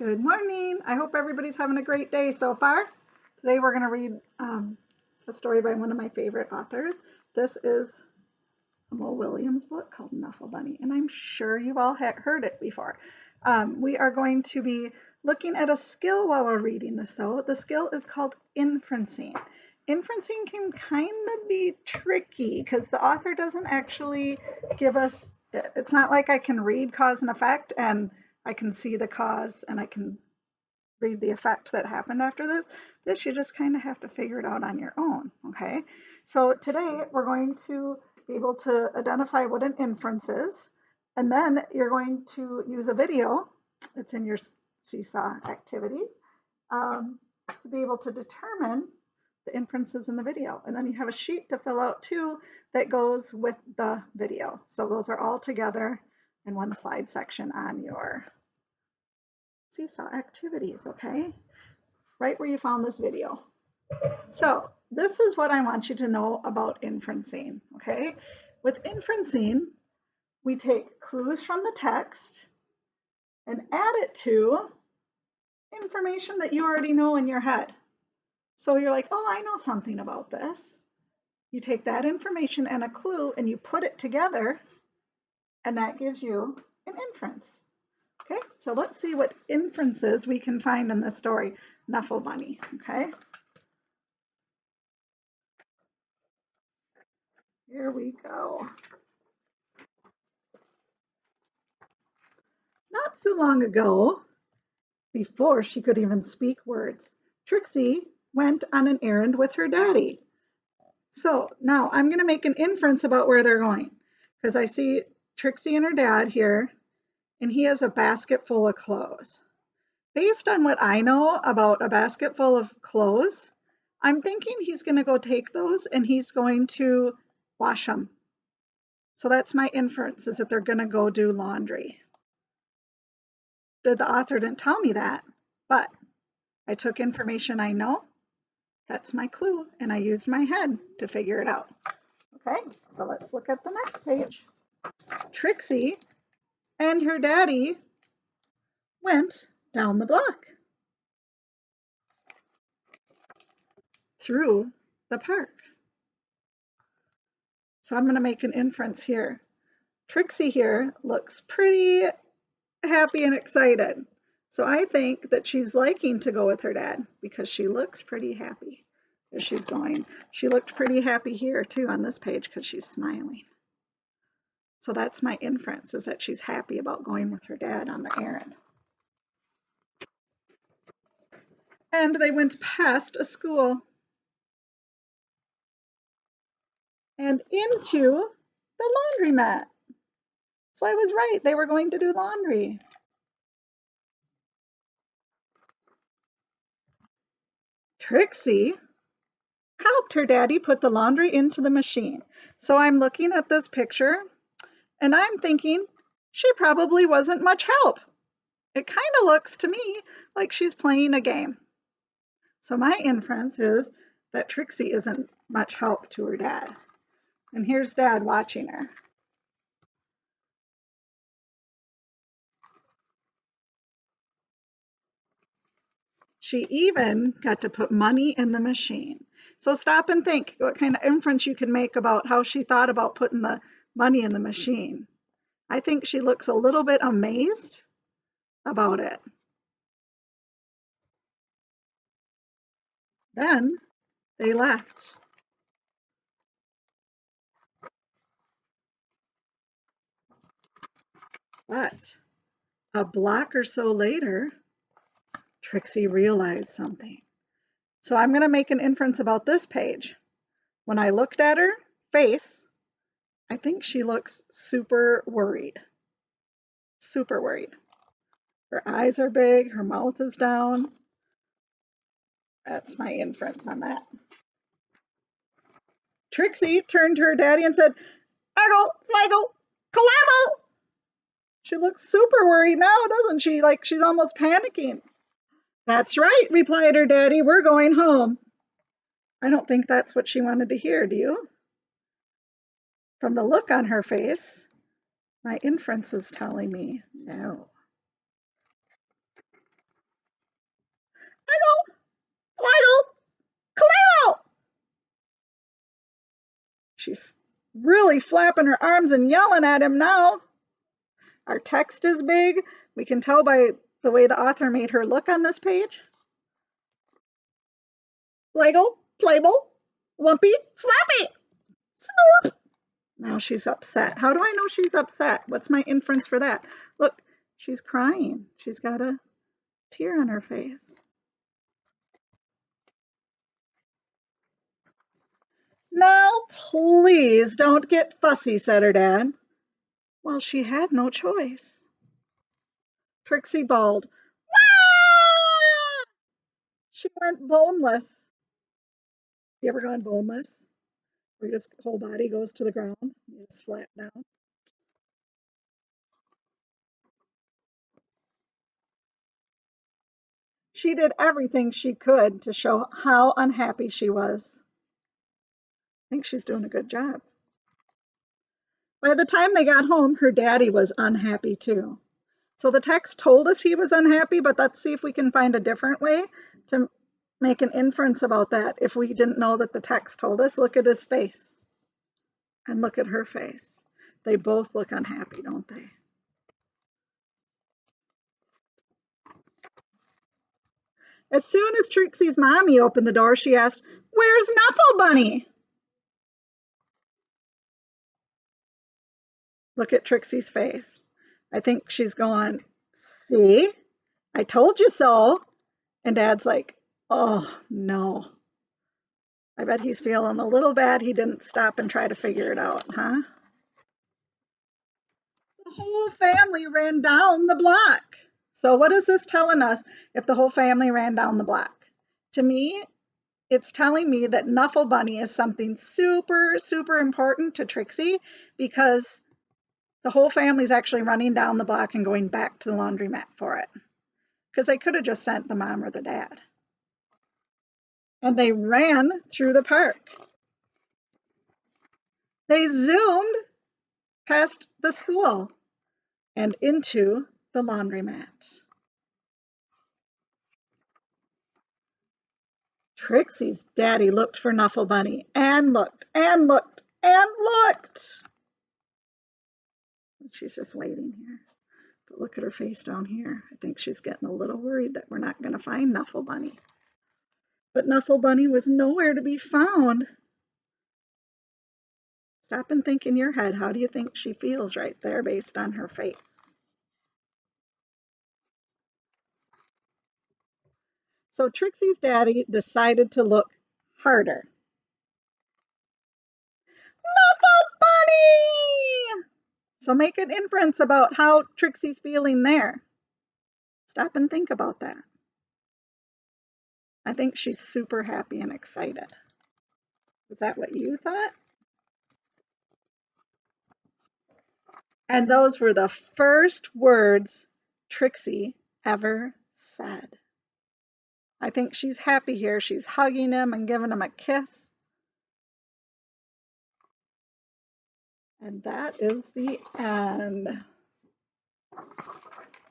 Good morning. I hope everybody's having a great day so far. Today we're going to read a story by one of my favorite authors. This is a Mo Willems book called Knuffle Bunny, and I'm sure you've all heard it before. We are going to be looking at a skill while we're reading this, though. The skill is called inferencing. Inferencing can kind of be tricky because the author doesn't actually give us, it's not like I can read cause and effect and I can see the cause and I can read the effect that happened after this. This you just kind of have to figure it out on your own, okay? So today we're going to be able to identify what an inference is, and then you're going to use a video, it's in your Seesaw activity, to be able to determine the inferences in the video. And then you have a sheet to fill out too that goes with the video. So those are all together in one slide section on your Seesaw activities, okay? Right where you found this video. So this is what I want you to know about inferencing, okay? With inferencing, we take clues from the text and add it to information that you already know in your head. So you're like, oh, I know something about this. You take that information and a clue and you put it together, and that gives you an inference. Okay, so let's see what inferences we can find in this story, Knuffle Bunny, okay? Here we go. Not so long ago, before she could even speak words, Trixie went on an errand with her daddy. So now I'm going to make an inference about where they're going because I see Trixie and her dad here, and he has a basket full of clothes. Based on what I know about a basket full of clothes, I'm thinking he's going to go take those and he's going to wash them. So that's my inference, is that they're going to go do laundry. The author didn't tell me that, but I took information I know. That's my clue, and I used my head to figure it out. Okay, so let's look at the next page. Trixie and her daddy went down the block through the park. So I'm going to make an inference here. Trixie here looks pretty happy and excited. So I think that she's liking to go with her dad because she looks pretty happy as she's going. She looked pretty happy here too on this page because she's smiling. So that's my inference, is that she's happy about going with her dad on the errand. And they went past a school and into the laundromat. So I was right, they were going to do laundry. Trixie helped her daddy put the laundry into the machine. So I'm looking at this picture and I'm thinking she probably wasn't much help. It kind of looks to me like she's playing a game. So my inference is that Trixie isn't much help to her dad. And here's dad watching her. She even got to put money in the machine. So stop and think what kind of inference you can make about how she thought about putting the money in the machine. I think she looks a little bit amazed about it. Then they left. But a block or so later, Trixie realized something. So I'm going to make an inference about this page. When I looked at her face, I think she looks super worried. Super worried. Her eyes are big, her mouth is down. That's my inference on that. Trixie turned to her daddy and said, "Eggle, Flaggle, Collabo!" She looks super worried now, doesn't she? Like she's almost panicking. "That's right," replied her daddy. "We're going home." I don't think that's what she wanted to hear, do you? From the look on her face, my inference is telling me no. She's really flapping her arms and yelling at him now. Our text is big. We can tell by the way the author made her look on this page. Flagel, Playble, Lumpy, Flappy, Snoop. Now she's upset. How do I know she's upset? What's my inference for that? Look, she's crying. She's got a tear on her face. Now, please don't get fussy, said her dad. Well, she had no choice. Trixie bawled. Wah! She went boneless. You ever gone boneless? Where your whole body goes to the ground? You just flat down. She did everything she could to show how unhappy she was. I think she's doing a good job. By the time they got home, her daddy was unhappy too. So the text told us he was unhappy, but let's see if we can find a different way to make an inference about that if we didn't know that the text told us. Look at his face and look at her face. They both look unhappy, don't they? As soon as Trixie's mommy opened the door, she asked, "Where's Nuffle Bunny?" Look at Trixie's face. I think she's going, "See? I told you so." And Dad's like, "Oh, no." I bet he's feeling a little bad he didn't stop and try to figure it out, huh? The whole family ran down the block. So what is this telling us if the whole family ran down the block? To me, it's telling me that Nuffle Bunny is something super, super important to Trixie because the whole family's actually running down the block and going back to the laundromat for it. Because they could have just sent the mom or the dad. And they ran through the park. They zoomed past the school and into the laundromat. Trixie's daddy looked for Nuffle Bunny and looked and looked and looked. She's just waiting here. But look at her face down here. I think she's getting a little worried that we're not going to find Nuffle Bunny. But Nuffle Bunny was nowhere to be found. Stop and think in your head, how do you think she feels right there based on her face? So Trixie's daddy decided to look harder. Nuffle Bunny! So make an inference about how Trixie's feeling there. Stop and think about that. I think she's super happy and excited. Is that what you thought? And those were the first words Trixie ever said. I think she's happy here. She's hugging him and giving him a kiss. And that is the end.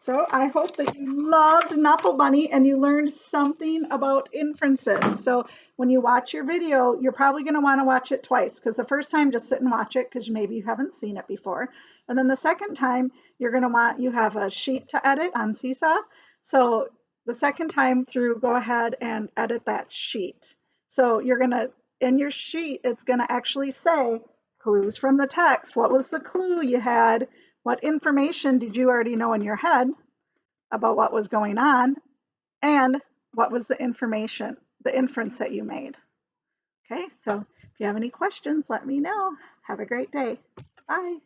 So I hope that you loved Nuffle Bunny and you learned something about inferences. So when you watch your video, you're probably going to want to watch it twice because the first time, just sit and watch it because maybe you haven't seen it before. And then the second time, you're going to want, you have a sheet to edit on Seesaw. So the second time through, go ahead and edit that sheet. So you're going to, in your sheet, it's going to actually say clues from the text. What was the clue you had? What information did you already know in your head about what was going on? And what was the information, the inference that you made? Okay, so if you have any questions, let me know. Have a great day. Bye.